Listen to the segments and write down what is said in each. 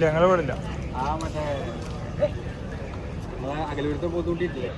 ഇല്ല, ഞങ്ങൾ ഇവിടെ ഇല്ല. ആ മറ്റേ അകലൂരത്തെ പോത്തൂട്ടിട്ടില്ലേ?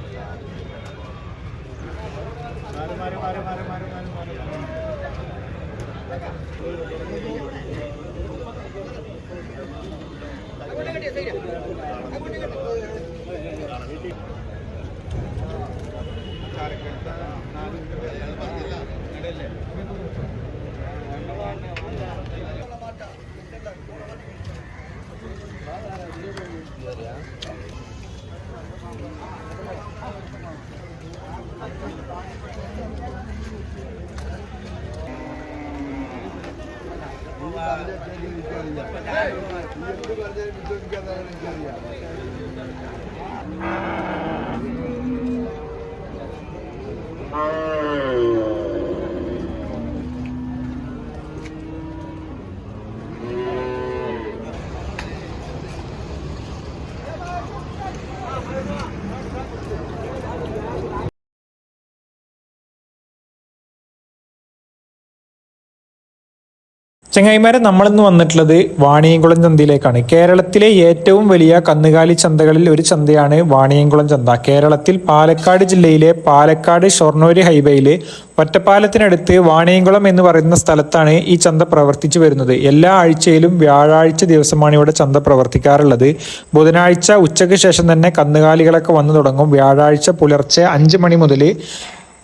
ചങ്ങായിമാരെ, നമ്മളിന്ന് വന്നിട്ടുള്ളത് വാണിയംകുളം ചന്തയിലേക്കാണ്. കേരളത്തിലെ ഏറ്റവും വലിയ കന്നുകാലി ചന്തകളിൽ ഒരു ചന്തയാണ് വാണിയംകുളം ചന്ത. കേരളത്തിൽ പാലക്കാട് ജില്ലയിലെ പാലക്കാട് ഷൊർണൂർ ഹൈവേയില് ഒറ്റപ്പാലത്തിനടുത്ത് വാണിയംകുളം എന്ന് പറയുന്ന സ്ഥലത്താണ് ഈ ചന്ത പ്രവർത്തിച്ചു വരുന്നത്. എല്ലാ ആഴ്ചയിലും വ്യാഴാഴ്ച ദിവസമാണ് ഇവിടെ ചന്ത പ്രവർത്തിക്കാറുള്ളത്. ബുധനാഴ്ച ഉച്ചയ്ക്ക് ശേഷം തന്നെ കന്നുകാലികളൊക്കെ വന്നു തുടങ്ങും. വ്യാഴാഴ്ച പുലർച്ചെ 5 മണി മുതൽ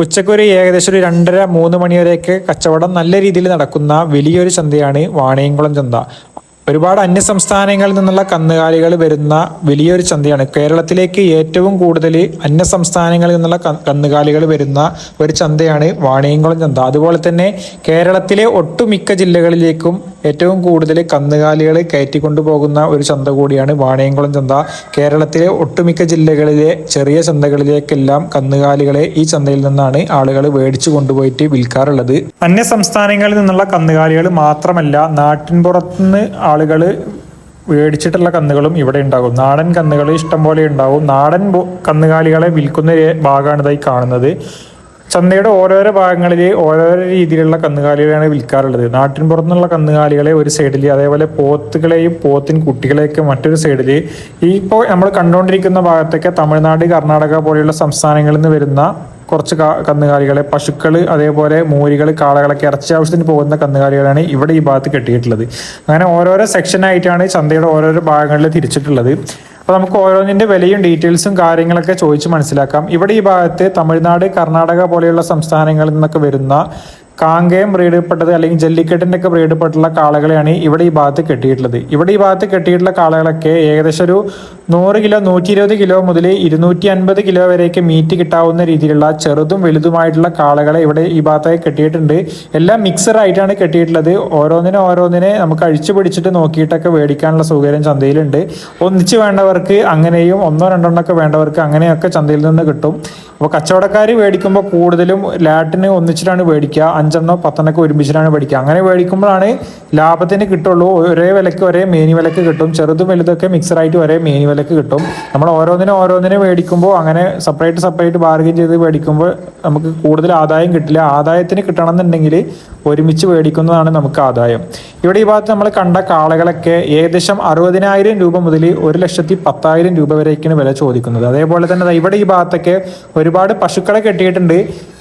ഉച്ചക്കൊരു ഏകദേശം 2:30-3 മണി വരെയൊക്കെ കച്ചവടം നല്ല രീതിയിൽ നടക്കുന്ന വലിയൊരു ചന്തയാണ് വാണിയംകുളം ചന്ത. ഒരുപാട് അന്യസംസ്ഥാനങ്ങളിൽ നിന്നുള്ള കന്നുകാലികൾ വരുന്ന വലിയൊരു ചന്തയാണ്. കേരളത്തിലേക്ക് ഏറ്റവും കൂടുതൽ അന്യസംസ്ഥാനങ്ങളിൽ നിന്നുള്ള കന്നുകാലികൾ വരുന്ന ഒരു ചന്തയാണ് വാണിയംകുളം ചന്ത. അതുപോലെ തന്നെ കേരളത്തിലെ ഒട്ടുമിക്ക ജില്ലകളിലേക്കും ഏറ്റവും കൂടുതൽ കന്നുകാലികൾ കയറ്റിക്കൊണ്ടു പോകുന്ന ഒരു ചന്ത കൂടിയാണ് വാണിയംകുളം ചന്ത. കേരളത്തിലെ ഒട്ടുമിക്ക ജില്ലകളിലെ ചെറിയ ചന്തകളിലേക്കെല്ലാം കന്നുകാലികളെ ഈ ചന്തയിൽ നിന്നാണ് ആളുകൾ മേടിച്ചു കൊണ്ടുപോയിട്ട് വിൽക്കാറുള്ളത്. അന്യ സംസ്ഥാനങ്ങളിൽ നിന്നുള്ള കന്നുകാലികൾ മാത്രമല്ല, നാട്ടിൻപുറത്തുനിന്ന് ആളുകൾ മേടിച്ചിട്ടുള്ള കന്നുകളും ഇവിടെ ഉണ്ടാകും. നാടൻ കന്നുകൾ ഇഷ്ടംപോലെ ഉണ്ടാകും. നാടൻ കന്നുകാലികളെ വിൽക്കുന്ന ഭാഗമാണ് ഇതായി കാണുന്നത്. ചന്തയുടെ ഓരോരോ ഭാഗങ്ങളിൽ ഓരോരോ രീതിയിലുള്ള കന്നുകാലികളാണ് വിൽക്കാറുള്ളത്. നാട്ടിൻ പുറത്തുനിന്നുള്ള കന്നുകാലികളെ ഒരു സൈഡിൽ, അതേപോലെ പോത്തുകളെയും പോത്തിൻ കുട്ടികളെയൊക്കെ മറ്റൊരു സൈഡിൽ. ഇപ്പോൾ നമ്മൾ കണ്ടുകൊണ്ടിരിക്കുന്ന ഭാഗത്തൊക്കെ തമിഴ്നാട്, കർണാടക പോലെയുള്ള സംസ്ഥാനങ്ങളിൽ നിന്ന് വരുന്ന കുറച്ച് കന്നുകാലികളെ, പശുക്കൾ, അതേപോലെ മൂരികൾ, കാളകളൊക്കെ ഇറച്ചി ആവശ്യത്തിന് പോകുന്ന കന്നുകാലികളാണ് ഇവിടെ ഈ ഭാഗത്ത് കെട്ടിയിട്ടുള്ളത്. അങ്ങനെ ഓരോരോ സെക്ഷനായിട്ടാണ് ചന്തയുടെ ഓരോരോ ഭാഗങ്ങളിൽ തിരിച്ചിട്ടുള്ളത്. അപ്പോൾ നമുക്ക് ഓരോന്നിൻ്റെ വിലയും ഡീറ്റെയിൽസും കാര്യങ്ങളൊക്കെ ചോദിച്ച് മനസ്സിലാക്കാം. ഇവിടെ ഈ ഭാഗത്ത് തമിഴ്നാട്, കർണാടക പോലെയുള്ള സംസ്ഥാനങ്ങളിൽ നിന്നൊക്കെ വരുന്ന കാങ്കയം ബ്രീഡപ്പെട്ടത് അല്ലെങ്കിൽ ജല്ലിക്കെട്ടിൻ്റെ ഒക്കെ ബ്രീഡപ്പെട്ടുള്ള കാളകളെയാണ് ഇവിടെ ഈ ഭാഗത്ത് കെട്ടിയിട്ടുള്ളത്. ഇവിടെ ഈ ഭാഗത്ത് കെട്ടിയിട്ടുള്ള കാളകളൊക്കെ ഏകദേശം ഒരു 100 കിലോ, 120 കിലോ മുതൽ 250 കിലോ വരെയൊക്കെ മീറ്റ് കിട്ടാവുന്ന രീതിയിലുള്ള ചെറുതും വലുതുമായിട്ടുള്ള കാളകളെ ഇവിടെ ഈ ഭാഗത്തായി കെട്ടിയിട്ടുണ്ട്. എല്ലാം മിക്സഡ് ആയിട്ടാണ് കെട്ടിയിട്ടുള്ളത്. ഓരോന്നിനെ നമുക്ക് അഴിച്ചു പിടിച്ചിട്ട് നോക്കിയിട്ടൊക്കെ മേടിക്കാനുള്ള സൗകര്യം ചന്തയിലുണ്ട്. ഒന്നിച്ച് വേണ്ടവർക്ക് അങ്ങനെയും, 1-2 വേണ്ടവർക്ക് അങ്ങനെയൊക്കെ ചന്തയിൽ നിന്ന് കിട്ടും. അപ്പോൾ കച്ചവടക്കാർ മേടിക്കുമ്പോൾ കൂടുതലും ലാറ്റിന് ഒന്നിച്ചിട്ടാണ് മേടിക്കുക. 5-10 ഒരുമിച്ചിട്ടാണ് മേടിക്കുക. അങ്ങനെ മേടിക്കുമ്പോഴാണ് ലാഭത്തിന് കിട്ടുള്ളൂ. ഒരേ വിലക്ക് ഒരേ മേനി വിലക്ക് കിട്ടും. ചെറുതും വലുതൊക്കെ മിക്സറായിട്ട് ഒരേ മേനി വിലക്ക് കിട്ടും. നമ്മൾ ഓരോന്നിനെ മേടിക്കുമ്പോൾ അങ്ങനെ സെപ്പറേറ്റ് ബാർഗൈൻ ചെയ്ത് മേടിക്കുമ്പോൾ നമുക്ക് കൂടുതൽ ആദായം കിട്ടില്ല. ആദായത്തിന് കിട്ടണമെന്നുണ്ടെങ്കിൽ ഒരുമിച്ച് മേടിക്കുന്നതാണ് നമുക്ക് ആദായം. ഇവിടെ ഈ ഭാഗത്ത് നമ്മൾ കണ്ട കാളകളൊക്കെ ഏകദേശം 60,000 രൂപ മുതൽ 1,10,000 രൂപ വരെയൊക്കെയാണ് വില ചോദിക്കുന്നത്. അതേപോലെ തന്നെ ഇവിടെ ഈ ഭാഗത്തൊക്കെ ഒരുപാട് പശുക്കളെ കെട്ടിയിട്ടുണ്ട്.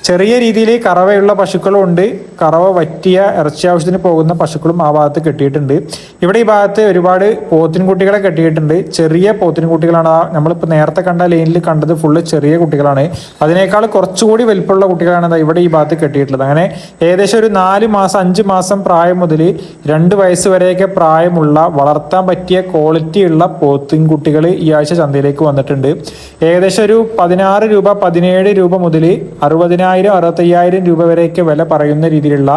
ചെറിയ രീതിയിൽ കറവയുള്ള പശുക്കളും ഉണ്ട്. കറവ വറ്റിയ ഇറച്ചി ആവശ്യത്തിന് പോകുന്ന പശുക്കളും ആ ഭാഗത്ത് കെട്ടിയിട്ടുണ്ട്. ഇവിടെ ഈ ഭാഗത്ത് ഒരുപാട് പോത്തിൻകുട്ടികളെ കെട്ടിയിട്ടുണ്ട്. ചെറിയ പോത്തിൻകുട്ടികളാണ്. നമ്മളിപ്പോൾ നേരത്തെ കണ്ട ലൈനിൽ കണ്ടത് ഫുള്ള് ചെറിയ കുട്ടികളാണ്. അതിനേക്കാൾ കുറച്ചുകൂടി വലിപ്പമുള്ള കുട്ടികളാണ് ഇവിടെ ഈ ഭാഗത്ത് കെട്ടിയിട്ടുള്ളത്. അങ്ങനെ ഏകദേശം ഒരു 4 മാസം 5 മാസം പ്രായം മുതൽ 2 വയസ്സ് വരെയൊക്കെ പ്രായമുള്ള വളർത്താൻ പറ്റിയ ക്വാളിറ്റി ഉള്ള പോത്തിൻകുട്ടികൾ ഈ ആഴ്ച ചന്തയിലേക്ക് വന്നിട്ടുണ്ട്. ഏകദേശം ഒരു 16 രൂപ 17 രൂപ മുതൽ 60,000-65,000 രൂപ വരെയൊക്കെ വില പറയുന്ന രീതിയിലുള്ള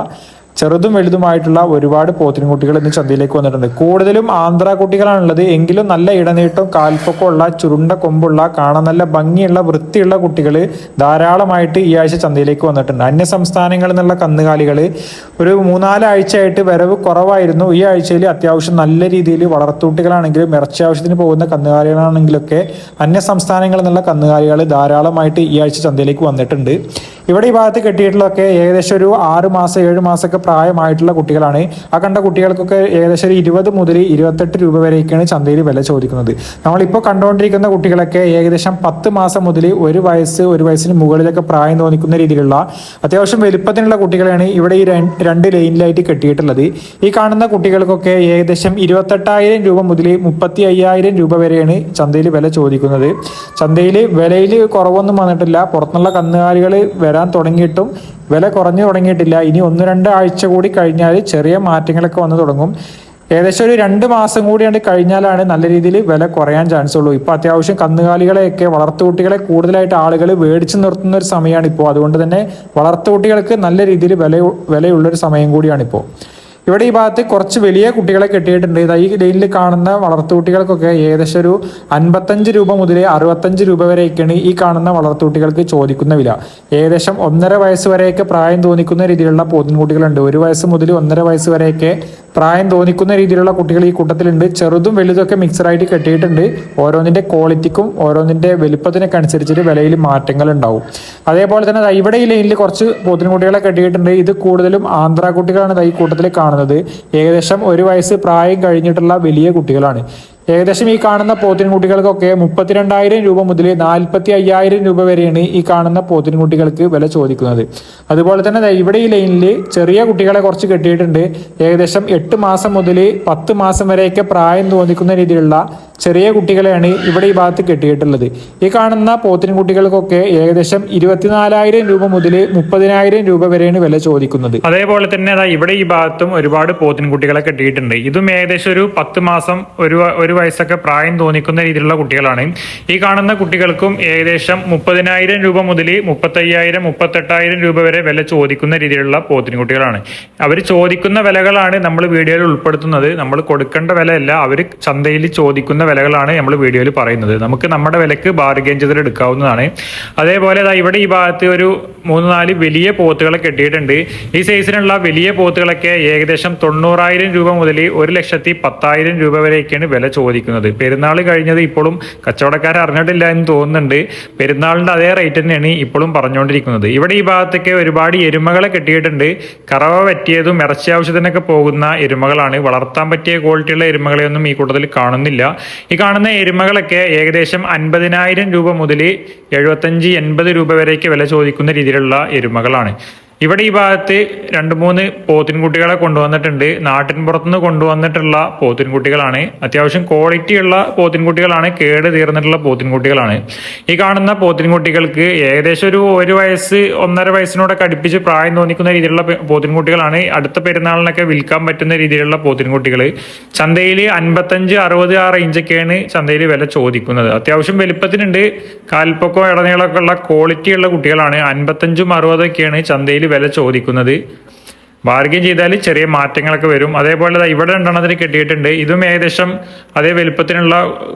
ചെറുതും വലുതുമായിട്ടുള്ള ഒരുപാട് പോത്തിൻകുട്ടികൾ ഇന്ന് ചന്തയിലേക്ക് വന്നിട്ടുണ്ട്. കൂടുതലും ആന്ധ്ര കുട്ടികളാണുള്ളത്. എങ്കിലും നല്ല ഇടനീട്ടം, കാൽപ്പൊക്കമുള്ള, ചുരുണ്ട കൊമ്പുള്ള, കാണാൻ നല്ല ഭംഗിയുള്ള, വൃത്തിയുള്ള കുട്ടികൾ ധാരാളമായിട്ട് ഈ ആഴ്ച ചന്തയിലേക്ക് വന്നിട്ടുണ്ട്. അന്യ സംസ്ഥാനങ്ങളിൽ നിന്നുള്ള കന്നുകാലികൾ ഒരു 3-4 ആഴ്ചയായിട്ട് വരവ് കുറവായിരുന്നു. ഈ ആഴ്ചയിൽ അത്യാവശ്യം നല്ല രീതിയിൽ വളർത്തൂട്ടികളാണെങ്കിലും ഇറച്ചി ആവശ്യത്തിന് പോകുന്ന കന്നുകാലികളാണെങ്കിലൊക്കെ അന്യ സംസ്ഥാനങ്ങളിൽ നിന്നുള്ള കന്നുകാലികൾ ധാരാളമായിട്ട് ഈ ആഴ്ച ചന്തയിലേക്ക് വന്നിട്ടുണ്ട്. ഇവിടെ ഈ ഭാഗത്ത് കെട്ടിയിട്ടുള്ളതൊക്കെ ഏകദേശം ഒരു 6 മാസം 7 മാസമൊക്കെ പ്രായമായിട്ടുള്ള കുട്ടികളാണ്. ആ കണ്ട കുട്ടികൾക്കൊക്കെ ഏകദേശം ഒരു 20 മുതൽ 28 രൂപ വരെയൊക്കെയാണ് ചന്തയിൽ വില ചോദിക്കുന്നത്. നമ്മളിപ്പോൾ കണ്ടുകൊണ്ടിരിക്കുന്ന കുട്ടികളൊക്കെ ഏകദേശം 10 മാസം മുതൽ 1 വയസ്സിന് മുകളിലൊക്കെ പ്രായം തോന്നിക്കുന്ന രീതിയിലുള്ള അത്യാവശ്യം വലുപ്പത്തിനുള്ള കുട്ടികളെയാണ് ഇവിടെ ഈ 2 ലൈനിലായിട്ട് കെട്ടിയിട്ടുള്ളത്. ഈ കാണുന്ന കുട്ടികൾക്കൊക്കെ ഏകദേശം 28,000 രൂപ മുതൽ 35,000 രൂപ വരെയാണ് ചന്തയിൽ വില ചോദിക്കുന്നത്. ചന്തയിൽ വിലയിൽ കുറവൊന്നും വന്നിട്ടില്ല. പുറത്തുനിന്നുള്ള കന്നുകാലികൾ വരാൻ തുടങ്ങിയിട്ടും വില കുറഞ്ഞു തുടങ്ങിയിട്ടില്ല. ഇനി 1-2 ആഴ്ച കൂടി കഴിഞ്ഞാൽ ചെറിയ മാറ്റങ്ങളൊക്കെ വന്നു തുടങ്ങും. ഏകദേശം ഒരു 2 മാസം കൂടിയാണ് കഴിഞ്ഞാലാണ് നല്ല രീതിയിൽ വില കുറയാൻ ചാൻസ് ഉള്ളൂ. ഇപ്പോൾ അത്യാവശ്യം കന്നുകാലികളെയൊക്കെ വളർത്തുകുട്ടികളെ കൂടുതലായിട്ട് ആളുകൾ മേടിച്ചു നിർത്തുന്ന ഒരു സമയമാണ് ഇപ്പോൾ. അതുകൊണ്ട് തന്നെ വളർത്തുകുട്ടികൾക്ക് നല്ല രീതിയിൽ വിലയുള്ളൊരു സമയം കൂടിയാണിപ്പോൾ. ഇവിടെ ഈ ഭാഗത്ത് കുറച്ച് വലിയ കുട്ടികളെ കെട്ടിയിട്ടുണ്ട്. ഈ ലൈനിൽ കാണുന്ന വളർത്തുകുട്ടികൾക്കൊക്കെ ഏകദേശം ഒരു 55 രൂപ മുതൽ 65 രൂപ വരെയൊക്കെയാണ് ഈ കാണുന്ന വളർത്തുകുട്ടികൾക്ക് ചോദിക്കുന്ന വില. ഏകദേശം 1.5 വയസ്സ് വരെയൊക്കെ പ്രായം തോന്നിക്കുന്ന രീതിയിലുള്ള പോത്തിൻകുട്ടികളുണ്ട്. 1 വയസ്സ് മുതൽ 1.5 വയസ്സ് വരെയൊക്കെ പ്രായം തോന്നിക്കുന്ന രീതിയിലുള്ള കുട്ടികൾ ഈ കൂട്ടത്തിലുണ്ട്. ചെറുതും വലുതൊക്കെ മിക്സഡായിട്ട് കെട്ടിയിട്ടുണ്ട്. ഓരോന്നിന്റെ ക്വാളിറ്റിക്കും ഓരോന്നിന്റെ വലുപ്പത്തിനൊക്കെ അനുസരിച്ചിട്ട് വിലയിൽ മാറ്റങ്ങൾ ഉണ്ടാവും. അതേപോലെ തന്നെ ഇവിടെ ഈ ലൈനിൽ കുറച്ച് പോത്തിൻകുട്ടികളെ കെട്ടിയിട്ടുണ്ട്. ഇത് കൂടുതലും ആന്ധ്ര കുട്ടികളാണ് ഈ കൂട്ടത്തിൽ കാണുന്നത്. ഏകദേശം 1 വയസ്സ് പ്രായം കഴിഞ്ഞിട്ടുള്ള വലിയ കുട്ടികളാണ്. ഏകദേശം ഈ കാണുന്ന പോത്തിൻകുട്ടികൾക്കൊക്കെ 32,000 രൂപ മുതൽ 45,000 രൂപ വരെയാണ് ഈ കാണുന്ന പോത്തിൻകുട്ടികൾക്ക് വില ചോദിക്കുന്നത്. അതുപോലെ തന്നെ ഇവിടെ ഈ ലൈനിൽ ചെറിയ കുട്ടികളെ കുറച്ച് കെട്ടിയിട്ടുണ്ട്. ഏകദേശം 8 മാസം മുതൽ 10 മാസം വരെയൊക്കെ പ്രായം തോന്നിക്കുന്ന രീതിയിലുള്ള ചെറിയ കുട്ടികളെയാണ് ഇവിടെ ഈ ഭാഗത്ത് കെട്ടിയിട്ടുള്ളത്. ഈ കാണുന്ന പോത്തിൻകുട്ടികൾക്കൊക്കെ ഏകദേശം 24,000 രൂപ മുതൽ 30,000 രൂപ വരെയാണ് വില ചോദിക്കുന്നത്. അതേപോലെ തന്നെ ഇവിടെ ഈ ഭാഗത്തും ഒരുപാട് പോത്തിൻകുട്ടികളെ കെട്ടിയിട്ടുണ്ട്. ഇതും ഏകദേശം ഒരു 10 മാസം ഒരു വയസ്സൊക്കെ പ്രായം തോന്നിക്കുന്ന രീതിയിലുള്ള കുട്ടികളാണ്. ഈ കാണുന്ന കുട്ടികൾക്കും ഏകദേശം 30,000 രൂപ മുതൽ 35,000 38,000 രൂപ വരെ വില ചോദിക്കുന്ന രീതിയിലുള്ള പോത്തിൻകുട്ടികളാണ്. അവർ ചോദിക്കുന്ന വിലകളാണ് നമ്മൾ വീഡിയോയിൽ ഉൾപ്പെടുത്തുന്നത്. നമ്മൾ കൊടുക്കേണ്ട വിലയല്ല, അവർ ചന്തയിൽ ചോദിക്കുന്ന വിലകളാണ് നമ്മൾ വീഡിയോയിൽ പറയുന്നത്. നമുക്ക് നമ്മുടെ വിലക്ക് ബാർഗെയിൻ ചെയ്ത് എടുക്കാവുന്നതാണ്. അതേപോലെ ഇവിടെ ഈ ഭാഗത്ത് ഒരു 3-4 വലിയ പോത്തുകളെ കെട്ടിയിട്ടുണ്ട്. ഈ സൈസിനുള്ള വലിയ പോത്തുകളൊക്കെ ഏകദേശം 90,000 രൂപ മുതൽ 1,10,000 രൂപ വരെയൊക്കെയാണ് വില ചോദിക്കുന്നത്. പെരുന്നാൾ കഴിഞ്ഞത് ഇപ്പോഴും കച്ചവടക്കാർ അറിഞ്ഞിട്ടില്ല എന്ന് തോന്നുന്നുണ്ട്. പെരുന്നാളിന്റെ അതേ റേറ്റ് തന്നെയാണ് ഇപ്പോഴും പറഞ്ഞുകൊണ്ടിരിക്കുന്നത്. ഇവിടെ ഈ ഭാഗത്തൊക്കെ ഒരുപാട് എരുമകളെ കെട്ടിയിട്ടുണ്ട്. കറവ പറ്റിയതും ഇറച്ചി ആവശ്യത്തിനൊക്കെ പോകുന്ന എരുമകളാണ്. വളർത്താൻ പറ്റിയ ക്വാളിറ്റിയുള്ള എരുമകളെയൊന്നും ഈ കൂട്ടത്തിൽ കാണുന്നില്ല. ഈ കാണുന്ന എരുമകളൊക്കെ ഏകദേശം 50,000 രൂപ മുതൽ 75-80 രൂപ വരെയൊക്കെ വില ചോദിക്കുന്ന രീതിയിലുള്ള എരുമകളാണ്. ഇവിടെ ഈ ഭാഗത്ത് 2-3 പോത്തിൻകുട്ടികളെ കൊണ്ടുവന്നിട്ടുണ്ട്. നാട്ടിൻ പുറത്തുനിന്ന് കൊണ്ടുവന്നിട്ടുള്ള പോത്തിൻകുട്ടികളാണ്. അത്യാവശ്യം ക്വാളിറ്റിയുള്ള പോത്തിൻകുട്ടികളാണ്. കേട് തീർന്നിട്ടുള്ള പോത്തിൻകുട്ടികളാണ്. ഈ കാണുന്ന പോത്തിൻകുട്ടികൾക്ക് ഏകദേശം ഒരു 1 വയസ്സ് 1.5 വയസ്സിനോടൊക്കെ അടുപ്പിച്ച് പ്രായം തോന്നിക്കുന്ന രീതിയിലുള്ള പോത്തിൻകുട്ടികളാണ്. അടുത്ത പെരുന്നാളിനൊക്കെ വിൽക്കാൻ പറ്റുന്ന രീതിയിലുള്ള പോത്തിൻകുട്ടികൾ. ചന്തയിൽ 55-60 ആ റേഞ്ചൊക്കെയാണ് ചന്തയിൽ വില ചോദിക്കുന്നത്. അത്യാവശ്യം വലുപ്പത്തിനുണ്ട്. കാൽപ്പൊക്കോ ഇടനീളമൊക്കെ ഉള്ള ക്വാളിറ്റിയുള്ള കുട്ടികളാണ്. 55-60ഒക്കെയാണ് ചന്തയിൽ വില ചോദിക്കുന്നത്. ബാർഗെയിൻ ചെയ്താൽ ചെറിയ മാറ്റങ്ങളൊക്കെ വരും. അതേപോലെ ഇവിടെ 2 കെട്ടിയിട്ടുണ്ട്. ഇതും ഏകദേശം അതേ വലുപ്പത്തിനുള്ള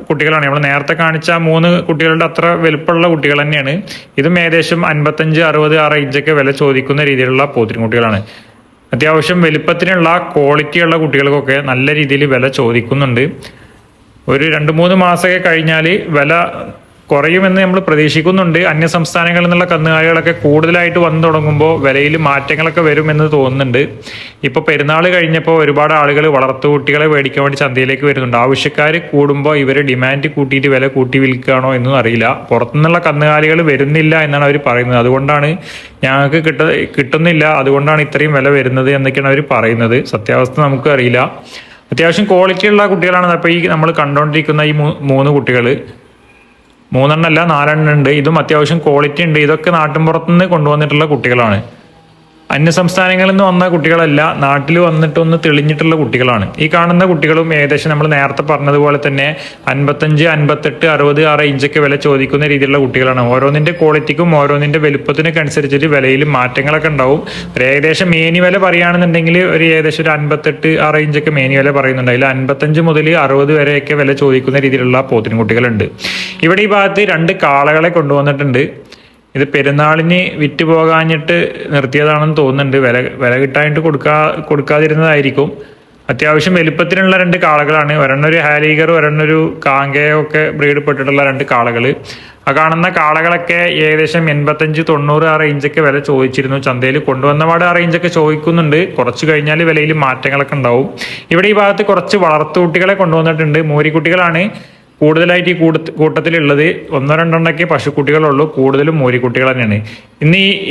കുട്ടികളാണ്. നമ്മൾ നേരത്തെ കാണിച്ച 3 കുട്ടികളുടെ അത്ര വലുപ്പമുള്ള കുട്ടികൾ തന്നെയാണ്. ഇതും ഏകദേശം 55-60 ആ റേഞ്ചൊക്കെ വില ചോദിക്കുന്ന രീതിയിലുള്ള പോത്തിൻകുട്ടികളാണ്. അത്യാവശ്യം വലുപ്പത്തിനുള്ള ക്വാളിറ്റിയുള്ള കുട്ടികൾക്കൊക്കെ നല്ല രീതിയിൽ വില ചോദിക്കുന്നുണ്ട്. ഒരു 2-3 മാസമൊക്കെ കഴിഞ്ഞാൽ വില കുറയുമെന്ന് നമ്മൾ പ്രതീക്ഷിക്കുന്നുണ്ട്. അന്യ സംസ്ഥാനങ്ങളിൽ നിന്നുള്ള കന്നുകാലികളൊക്കെ കൂടുതലായിട്ട് വന്നു തുടങ്ങുമ്പോൾ വിലയിൽ മാറ്റങ്ങളൊക്കെ വരുമെന്ന് തോന്നുന്നുണ്ട്. ഇപ്പോൾ പെരുന്നാൾ കഴിഞ്ഞപ്പോൾ ഒരുപാട് ആളുകൾ വളർത്തുകുട്ടികളെ മേടിക്കാൻ വേണ്ടി ചന്തയിലേക്ക് വരുന്നുണ്ട്. ആവശ്യക്കാർ കൂടുമ്പോൾ ഇവർ ഡിമാൻഡ് കൂട്ടിയിട്ട് വില കൂട്ടി വിൽക്കുകയാണോ എന്നും അറിയില്ല. പുറത്തുനിന്നുള്ള കന്നുകാലികൾ വരുന്നില്ല എന്നാണ് അവർ പറയുന്നത്. അതുകൊണ്ടാണ് ഞങ്ങൾക്ക് കിട്ടുന്നില്ല, അതുകൊണ്ടാണ് ഇത്രയും വില വരുന്നത് എന്നൊക്കെയാണ് അവർ പറയുന്നത്. സത്യാവസ്ഥ നമുക്ക് അറിയില്ല. അത്യാവശ്യം ക്വാളിറ്റിയുള്ള കുട്ടികളാണ്. അപ്പോൾ ഈ നമ്മൾ കണ്ടുകൊണ്ടിരിക്കുന്ന ഈ 3 കുട്ടികൾ 3 അല്ല 4 ഉണ്ട്. ഇതും അത്യാവശ്യം ക്വാളിറ്റി ഉണ്ട്. ഇതൊക്കെ നാട്ടിൻപുറത്തുനിന്ന് കൊണ്ടുവന്നിട്ടുള്ള കുട്ടികളാണ്. അന്യ സംസ്ഥാനങ്ങളിൽ നിന്ന് വന്ന കുട്ടികളല്ല, നാട്ടിൽ വന്നിട്ട് ഒന്ന് തെളിഞ്ഞിട്ടുള്ള കുട്ടികളാണ്. ഈ കാണുന്ന കുട്ടികളും ഏകദേശം നമ്മൾ നേരത്തെ പറഞ്ഞതുപോലെ തന്നെ 55, 58, 60 ആ റേഞ്ചൊക്കെ വില ചോദിക്കുന്ന രീതിയിലുള്ള കുട്ടികളാണ്. ഓരോന്നിന്റെ ക്വാളിറ്റിക്കും ഓരോന്നിന്റെ വലുപ്പത്തിനൊക്കെ അനുസരിച്ചിട്ട് വിലയിൽ മാറ്റങ്ങളൊക്കെ ഉണ്ടാവും. ഏകദേശം മേനി വില പറയുകയാണെന്നുണ്ടെങ്കിൽ ഏകദേശം ഒരു 58 ആ റേഞ്ചൊക്കെ മേനി വില പറയുന്നുണ്ട്. അതിൽ 55 മുതൽ 60 വരെയൊക്കെ വില ചോദിക്കുന്ന രീതിയിലുള്ള പോത്തിൻകുട്ടികളുണ്ട്. ഇവിടെ ഈ ഭാഗത്ത് 2 കാളകളെ കൊണ്ടുവന്നിട്ടുണ്ട്. ഇത് പെരുന്നാളിന് വിറ്റ് പോകാഞ്ഞിട്ട് നിർത്തിയതാണെന്ന് തോന്നുന്നുണ്ട്. വില കിട്ടാനായിട്ട് കൊടുക്കാതിരുന്നതായിരിക്കും. അത്യാവശ്യം വലുപ്പത്തിനുള്ള 2 കാളകളാണ്. ഒരെണ്ണൊരു ഹാലീഗർ, ഒരെണ്ണൊരു കാങ്കയോ ഒക്കെ ബ്രീഡപ്പെട്ടിട്ടുള്ള 2 കാളകൾ. ആ കാണുന്ന കാളകളൊക്കെ ഏകദേശം 85-90 ആ റേഞ്ചൊക്കെ വില ചോദിച്ചിരുന്നു. ചന്തയിൽ കൊണ്ടുവന്ന ആ റേഞ്ചൊക്കെ ചോദിക്കുന്നുണ്ട്. കുറച്ച് കഴിഞ്ഞാൽ വിലയിൽ മാറ്റങ്ങളൊക്കെ ഉണ്ടാവും. ഇവിടെ ഈ ഭാഗത്ത് കുറച്ച് വളർത്തുകുട്ടികളെ കൊണ്ടുവന്നിട്ടുണ്ട്. മൂരിക്കുട്ടികളാണ് കൂടുതലായിട്ട് ഈ കൂട്ടത്തിലുള്ളത്. 1-2 പശുക്കുട്ടികളുള്ളൂ, കൂടുതലും മൂരിക്കുട്ടികൾ തന്നെയാണ്.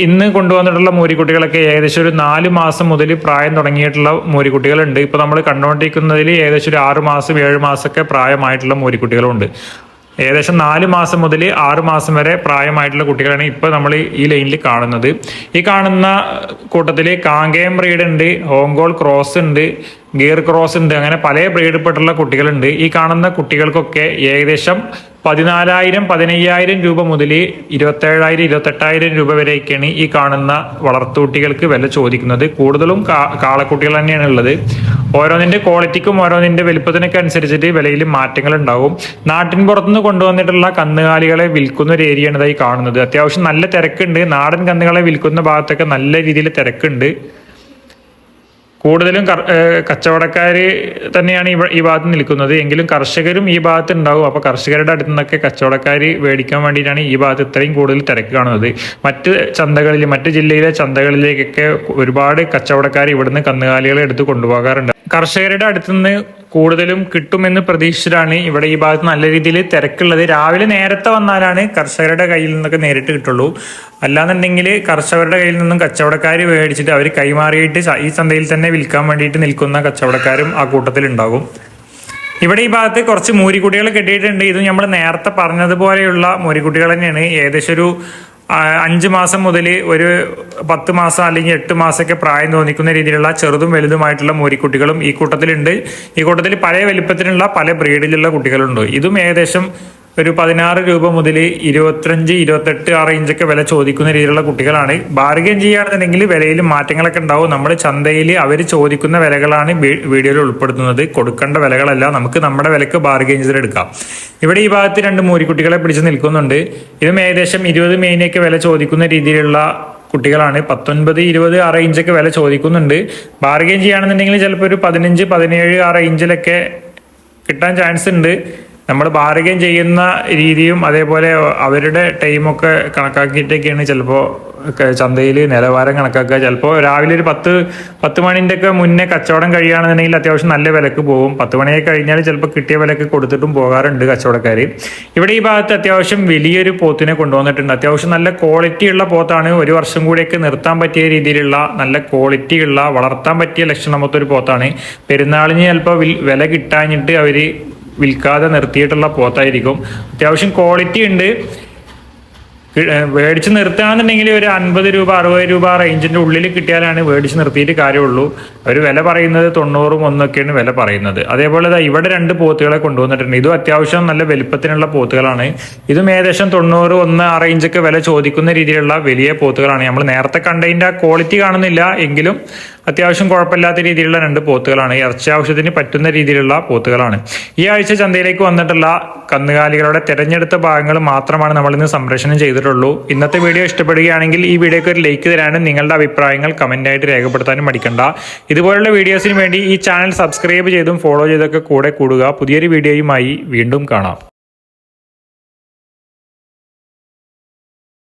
ഇന്ന് കൊണ്ടുവന്നിട്ടുള്ള മൂരിക്കുട്ടികളൊക്കെ ഏകദേശം ഒരു 4 മാസം മുതൽ പ്രായം തുടങ്ങിയിട്ടുള്ള മൂരിക്കുട്ടികളുണ്ട്. ഇപ്പോൾ നമ്മൾ കണ്ടുകൊണ്ടിരിക്കുന്നതിൽ ഏകദേശം ഒരു 6 മാസം 7 മാസമൊക്കെ പ്രായമായിട്ടുള്ള മൂരിക്കുട്ടികളുണ്ട്. ഏകദേശം 4 മാസം മുതൽ 6 മാസം വരെ പ്രായമായിട്ടുള്ള കുട്ടികളാണ് ഇപ്പോൾ നമ്മൾ ഈ ലൈനിൽ കാണുന്നത്. ഈ കാണുന്ന കൂട്ടത്തിൽ കാങ്കയം ബ്രീഡ് ഉണ്ട്, ഹോങ്കോൾ ക്രോസ് ഉണ്ട്, ഗിയർ ക്രോസ് ഉണ്ട്, അങ്ങനെ പല ബ്രീഡപ്പെട്ടുള്ള കുട്ടികളുണ്ട്. ഈ കാണുന്ന കുട്ടികൾക്കൊക്കെ ഏകദേശം 14,000-15,000 രൂപ മുതൽ 27,000-28,000 രൂപ വരെയൊക്കെയാണ് ഈ കാണുന്ന വളർത്തുകുട്ടികൾക്ക് വില ചോദിക്കുന്നത്. കൂടുതലും കാളക്കുട്ടികൾ തന്നെയാണ് ഉള്ളത്. ഓരോന്നിന്റെ ക്വാളിറ്റിക്കും ഓരോന്നിന്റെ വലുപ്പത്തിനൊക്കെ അനുസരിച്ചിട്ട് വിലയിൽ മാറ്റങ്ങൾ ഉണ്ടാവും. നാട്ടിൻ പുറത്തുനിന്ന് കൊണ്ടുവന്നിട്ടുള്ള കന്നുകാലികളെ വിൽക്കുന്ന ഒരു ഏരിയയാണ് ഇതായി കാണുന്നത്. അത്യാവശ്യം നല്ല തിരക്കുണ്ട്. നാടൻ കന്നുകളെ വിൽക്കുന്ന ഭാഗത്തൊക്കെ നല്ല രീതിയിൽ തിരക്കുണ്ട്. കൂടുതലും കച്ചവടക്കാർ തന്നെയാണ് ഈ ഭാഗത്ത് നിൽക്കുന്നത്. എങ്കിലും കർഷകരും ഈ ഭാഗത്ത് ഉണ്ടാവും. അപ്പോൾ കർഷകരുടെ അടുത്ത് നിന്നൊക്കെ കച്ചവടക്കാർ മേടിക്കാൻ വേണ്ടിയിട്ടാണ് ഈ ഭാഗത്ത് ഇത്രയും കൂടുതൽ തിരക്ക് കാണുന്നത്. മറ്റ് ജില്ലയിലെ ചന്തകളിലേക്കൊക്കെ ഒരുപാട് കച്ചവടക്കാർ ഇവിടുന്ന് കന്നുകാലികളെ എടുത്ത് കൊണ്ടുപോകാറുണ്ട്. കർഷകരുടെ അടുത്ത് നിന്ന് കൂടുതലും കിട്ടുമെന്ന് പ്രതീക്ഷിച്ചിട്ടാണ് ഇവിടെ ഈ ഭാഗത്ത് നല്ല രീതിയിൽ തിരക്കുള്ളത്. രാവിലെ നേരത്തെ വന്നാലാണ് കർഷകരുടെ കയ്യിൽ നിന്നൊക്കെ നേരിട്ട് കിട്ടുള്ളൂ. അല്ലാന്നുണ്ടെങ്കിൽ കർഷകരുടെ കയ്യിൽ നിന്നും കച്ചവടക്കാർ മേടിച്ചിട്ട് അവർ കൈമാറിയിട്ട് ഈ ചന്തയിൽ തന്നെ വിൽക്കാൻ വേണ്ടിയിട്ട് നിൽക്കുന്ന കച്ചവടക്കാരും ആ കൂട്ടത്തിലുണ്ടാകും. ഇവിടെ ഈ ഭാഗത്ത് കുറച്ച് മൂരിക്കുട്ടികൾ കെട്ടിയിട്ടുണ്ട്. ഇത് നമ്മൾ നേരത്തെ പറഞ്ഞതുപോലെയുള്ള മൂരിക്കുട്ടികൾ തന്നെയാണ്. ഏകദേശം ഒരു 5 മാസം മുതൽ ഒരു 10 മാസം അല്ലെങ്കിൽ 8 മാസമൊക്കെ പ്രായം തോന്നിക്കുന്ന രീതിയിലുള്ള ചെറുതും വലുതുമായിട്ടുള്ള മൂരിക്കുട്ടികളും ഈ കൂട്ടത്തിലുണ്ട്. ഈ കൂട്ടത്തിൽ പല വലുപ്പത്തിലുള്ള പല ബ്രീഡിലുള്ള കുട്ടികളുണ്ട്. ഇതും ഏകദേശം ഒരു 16 രൂപ മുതൽ 25-28 ആ റേഞ്ചൊക്കെ വില ചോദിക്കുന്ന രീതിയിലുള്ള കുട്ടികളാണ്. ബാർഗെയിൻ ചെയ്യുകയാണെന്നുണ്ടെങ്കിൽ വിലയിൽ മാറ്റങ്ങളൊക്കെ ഉണ്ടാവും. നമ്മൾ ചന്തയിൽ അവർ ചോദിക്കുന്ന വിലകളാണ് വീഡിയോയിൽ ഉൾപ്പെടുത്തുന്നത്. കൊടുക്കേണ്ട വിലകളല്ല. നമുക്ക് നമ്മുടെ വിലക്ക് ബാർഗെയിൻ ചെയ്തെടുക്കാം. ഇവിടെ ഈ ഭാഗത്ത് 2 മൂരിക്കുട്ടികളെ പിടിച്ച് നിൽക്കുന്നുണ്ട്. ഇതും ഏകദേശം 20 മെയിനൊക്കെ വില ചോദിക്കുന്ന രീതിയിലുള്ള കുട്ടികളാണ്. 19-20 ആ റേഞ്ചൊക്കെ വില ചോദിക്കുന്നുണ്ട്. ബാർഗെയിൻ ചെയ്യുകയാണെന്നുണ്ടെങ്കിൽ ചിലപ്പോൾ ഒരു 15-17 ആ റേഞ്ചിലൊക്കെ കിട്ടാൻ ചാൻസ് ഉണ്ട്. നമ്മൾ ബാർഗെയിൻ ചെയ്യുന്ന രീതിയും അതേപോലെ അവരുടെ ടൈമൊക്കെ കണക്കാക്കിയിട്ടൊക്കെയാണ് ചിലപ്പോൾ ചന്തയിൽ നിലവാരം കണക്കാക്കുക. ചിലപ്പോൾ രാവിലെ ഒരു 10 മണിൻ്റെ ഒക്കെ മുന്നേ കച്ചവടം കഴിയുകയാണെന്നുണ്ടെങ്കിൽ അത്യാവശ്യം നല്ല വിലക്ക് പോകും. 10 മണിയൊക്കെ കഴിഞ്ഞാൽ ചിലപ്പോൾ കിട്ടിയ വിലക്ക് കൊടുത്തിട്ടും പോകാറുണ്ട് കച്ചവടക്കാർ. ഇവിടെ ഈ ഭാഗത്ത് അത്യാവശ്യം വലിയൊരു പോത്തിനെ കൊണ്ടുവന്നിട്ടുണ്ട്. അത്യാവശ്യം നല്ല ക്വാളിറ്റി ഉള്ള പോത്താണ്. 1 വർഷം കൂടിയൊക്കെ നിർത്താൻ പറ്റിയ രീതിയിലുള്ള നല്ല ക്വാളിറ്റി ഉള്ള വളർത്താൻ പറ്റിയ ലക്ഷണമൊത്തൊരു പോത്താണ്. പെരുന്നാളിന് ചിലപ്പോൾ വില കിട്ടാഞ്ഞിട്ട് അവർ വിൽക്കാതെ നിർത്തിയിട്ടുള്ള പോത്തായിരിക്കും. അത്യാവശ്യം ക്വാളിറ്റി ഉണ്ട്. മേടിച്ച് നിർത്തുകയാണെന്നുണ്ടെങ്കിൽ ഒരു 50 രൂപ 60 രൂപ റേഞ്ചിന്റെ ഉള്ളിൽ കിട്ടിയാലാണ് മേടിച്ച് നിർത്തിയിട്ട് കാര്യമുള്ളൂ. അവർ വില പറയുന്നത് 90 100ഒക്കെയാണ് വില പറയുന്നത്. അതേപോലെ ഇവിടെ 2 പോത്തുകളെ കൊണ്ടുവന്നിട്ടുണ്ട്. ഇതും അത്യാവശ്യം നല്ല വലുപ്പത്തിനുള്ള പോത്തുകളാണ്. ഇതും ഏകദേശം 90 1 ആ റേഞ്ചൊക്കെ വില ചോദിക്കുന്ന രീതിയിലുള്ള വലിയ പോത്തുകളാണ്. നമ്മൾ നേരത്തെ കണ്ടതിൻ്റെ ആ ക്വാളിറ്റി കാണുന്നില്ല എങ്കിലും അത്യാവശ്യം കുഴപ്പമില്ലാത്ത രീതിയിലുള്ള 2 പോത്തുകളാണ്. ഇറച്ചി ആവശ്യത്തിന് പറ്റുന്ന രീതിയിലുള്ള പോത്തുകളാണ്. ഈ ആഴ്ച ചന്തയിലേക്ക് വന്നിട്ടുള്ള കന്നുകാലികളുടെ തിരഞ്ഞെടുത്ത ഭാഗങ്ങൾ മാത്രമാണ് നമ്മൾ ഇന്ന് സംപ്രേഷണം ചെയ്തിട്ടുള്ളൂ. ഇന്നത്തെ വീഡിയോ ഇഷ്ടപ്പെടുകയാണെങ്കിൽ ഈ വീഡിയോക്ക് ഒരു ലൈക്ക് തരാനും നിങ്ങളുടെ അഭിപ്രായങ്ങൾ കമന്റായിട്ട് രേഖപ്പെടുത്താനും മടിക്കണ്ട. ഇതുപോലുള്ള വീഡിയോസിന് വേണ്ടി ഈ ചാനൽ സബ്സ്ക്രൈബ് ചെയ്തും ഫോളോ ചെയ്തൊക്കെ കൂടെ കൂടുക. പുതിയൊരു വീഡിയോയുമായി വീണ്ടും കാണാം.